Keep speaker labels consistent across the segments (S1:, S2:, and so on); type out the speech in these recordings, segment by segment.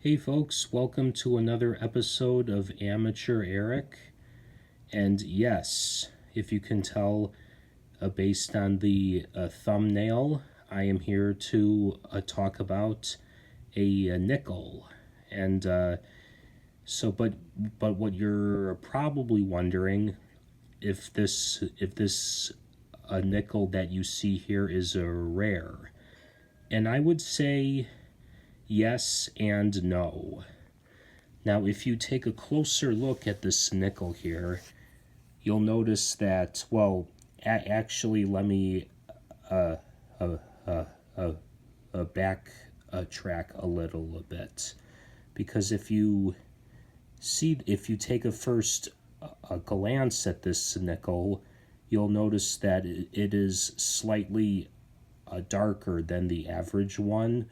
S1: Hey folks, welcome to another episode of Amateur Eric. And yes, if you can tell based on the thumbnail, I am here to talk about a nickel. And but what you're probably wondering, if this nickel that you see here is a rare. And I would say yes and no. Now, if you take a closer look at this nickel here, you'll notice that, well, actually, let me backtrack a little bit. Because if you take a first glance at this nickel, you'll notice that it is slightly darker than the average one,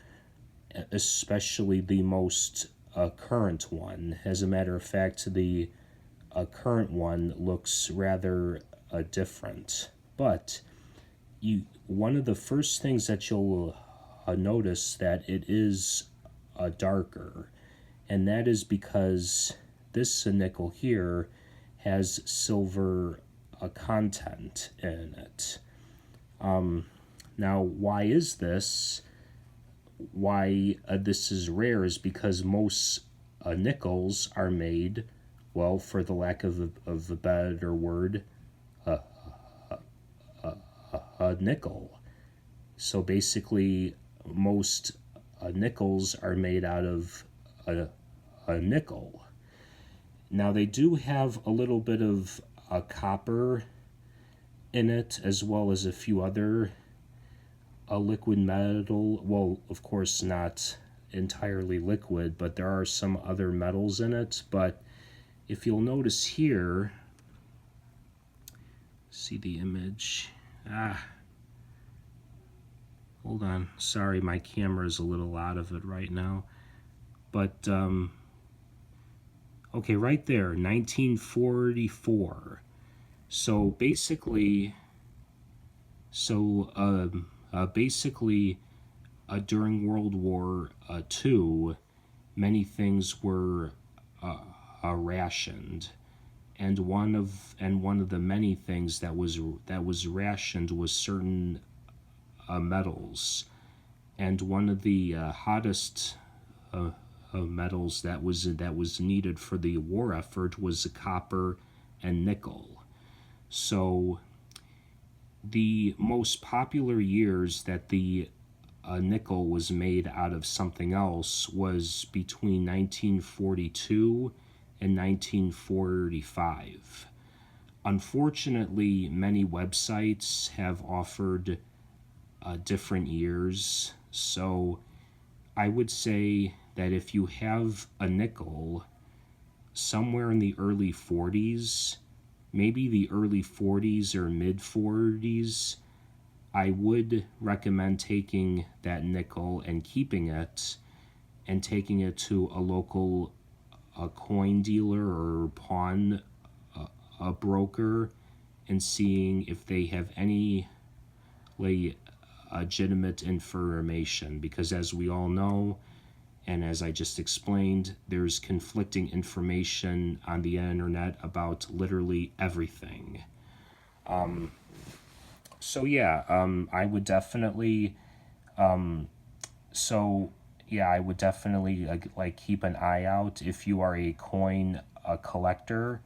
S1: especially the most current one. As a matter of fact, the current one looks rather different. But one of the first things that you'll notice that it is darker, and that is because this nickel here has silver content in it. Now, why is this? Why this is rare is because most nickels are made, well, for the lack of a better word, a nickel. So basically, most nickels are made out of a nickel. Now, they do have a little bit of copper in it, as well as a few other liquid metal. Well, of course, not entirely liquid, but there are some other metals in it. But if you'll notice here, see the image. Hold on. Sorry, my camera is a little out of it right now. But, okay, right there, 1944. So basically, during World War II, many things were rationed, and one of the many things that was rationed was certain metals, and one of the hottest metals that was needed for the war effort was copper and nickel. So the most popular years that the nickel was made out of something else was between 1942 and 1945. Unfortunately, many websites have offered different years, so I would say that if you have a nickel somewhere in the early 40s, maybe the early 40s or mid 40s, I would recommend taking that nickel and keeping it and taking it to a local coin dealer or pawn broker and seeing if they have any legitimate information, because as we all know, and as I just explained, there's conflicting information on the internet about literally everything. I would definitely, keep an eye out. If you are a coin collector,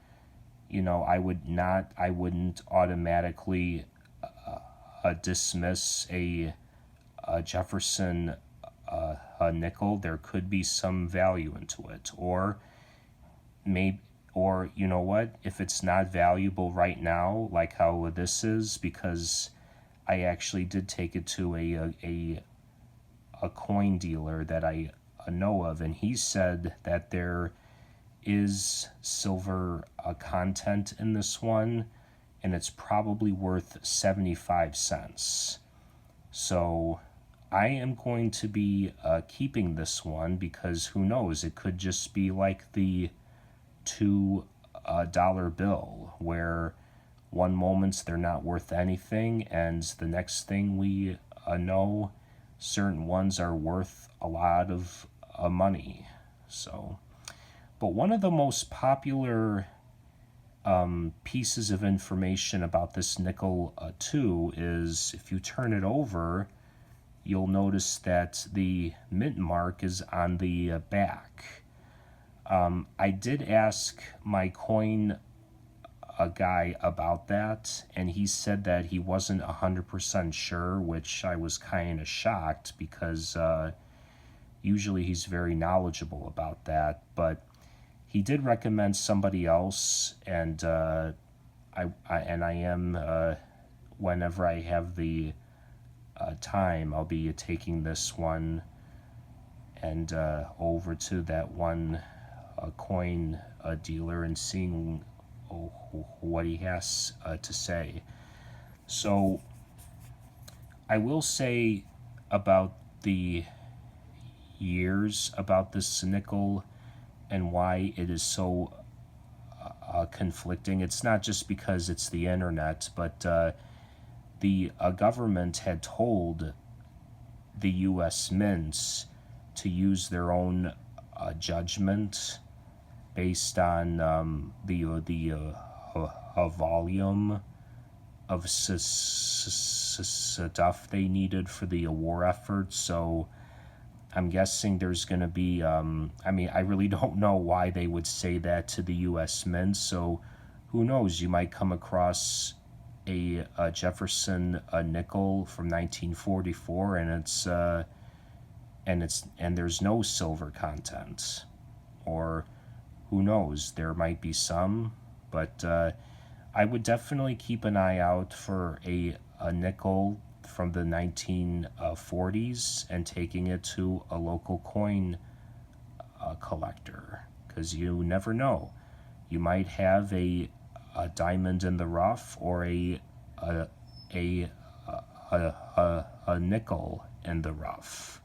S1: I wouldn't automatically dismiss a Jefferson nickel. There could be some value into it, or you know what, if it's not valuable right now, like how this is, because I actually did take it to a coin dealer that I know of, and he said that there is silver content in this one, and it's probably worth 75 cents. So I am going to be keeping this one, because who knows, it could just be like the $2 bill, where one moment they're not worth anything, and the next thing we know, certain ones are worth a lot of money. So, but one of the most popular pieces of information about this nickel too is if you turn it over, you'll notice that the mint mark is on the back. I did ask my coin guy about that, and he said that he wasn't 100% sure, which I was kind of shocked because usually he's very knowledgeable about that. But he did recommend somebody else, and I am whenever I have the time, I'll be taking this one and over to that one coin dealer and seeing what he has to say. So I will say about the years about this nickel and why it is so conflicting. It's not just because it's the internet, but the government had told the U.S. mints to use their own judgment based on the volume of stuff they needed for the war effort. So I'm guessing there's going to be, I mean, I really don't know why they would say that to the U.S. Mint. So who knows? You might come across a Jefferson nickel from 1944, and there's no silver content, or who knows? There might be some, but I would definitely keep an eye out for a nickel from the 1940s and taking it to a local coin collector, because you never know. You might have a diamond in the rough, or a nickel in the rough.